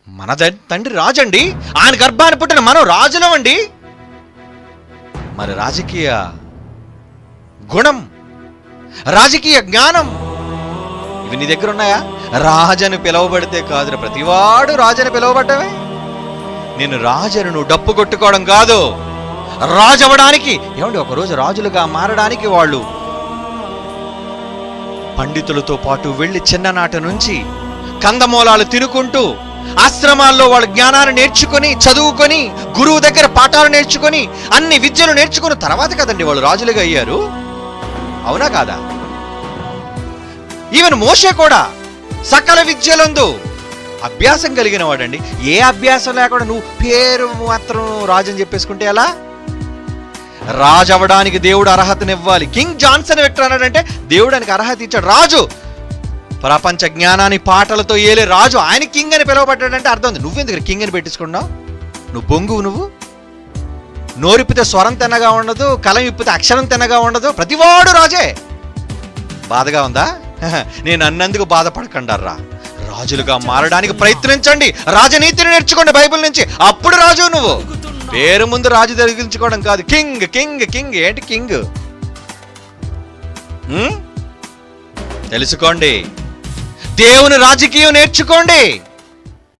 మన తండ్రి రాజండి, ఆయన గర్భాన్ని పుట్టిన మనం రాజులమండి. మరి రాజకీయ గుణం, రాజకీయ జ్ఞానం ఇవి నీ దగ్గర ఉన్నాయా? రాజని పిలువబడితే కాదురా, ప్రతివాడు రాజని పిలువబడ్డవే. నేను రాజను నువ్వు డప్పు కొట్టుకోవడం కాదు, రాజు అవ్వడానికి. ఏమండి, ఒకరోజు రాజులుగా మారడానికి వాళ్ళు పండితులతో పాటు వెళ్ళి చిన్ననాటి నుంచి కందమూలాలు తినుకుంటూ ఆశ్రమాల్లో వాళ్ళ జ్ఞానాన్ని నేర్చుకుని, చదువుకొని, గురువు దగ్గర పాఠాలు నేర్చుకొని, అన్ని విద్యలు నేర్చుకున్న తర్వాత కదండి వాళ్ళు రాజులుగా అయ్యారు. అవునా కాదా? ఈవెన్ మోషే కూడా సకల విద్యలందు అభ్యాసం కలిగిన వాడండి. ఏ అభ్యాసం లేకుండా నువ్వు పేరు మాత్రం రాజు అని చెప్పేసుకుంటే ఎలా? రాజు అవ్వడానికి దేవుడు అర్హతనివ్వాలి. కింగ్ జాన్సన్ విక్టర్ అన్నాడంటే దేవుడానికి అర్హత ఇచ్చాడు. రాజు ప్రపంచ జ్ఞానాన్ని పాటలతో ఏలే రాజు, ఆయన కింగ్ అని పిలువబడ్డాడంటే అర్థం ఉంది. నువ్వెందుకు కింగ్ అని పెట్టించుకున్నావు? నువ్వు బొంగు, నువ్వు నోరిప్పితే స్వరం తిన్నగా ఉండదు, కలం ఇప్పితే అక్షరం తిన్నగా ఉండదు, ప్రతివాడు రాజే. బాధగా ఉందా? నేను అన్నందుకు బాధపడకండారా. రాజులుగా మారడానికి ప్రయత్నించండి, రాజనీతిని నేర్చుకోండి బైబిల్ నుంచి, అప్పుడు రాజు. నువ్వు పేరు ముందు రాజు తగిలించుకోవడం కాదు. కింగ్ కింగ్ కింగ్ ఏంటి కింగ్? తెలుసుకోండి, దేవుని రాజకీయం నేర్చుకోండి.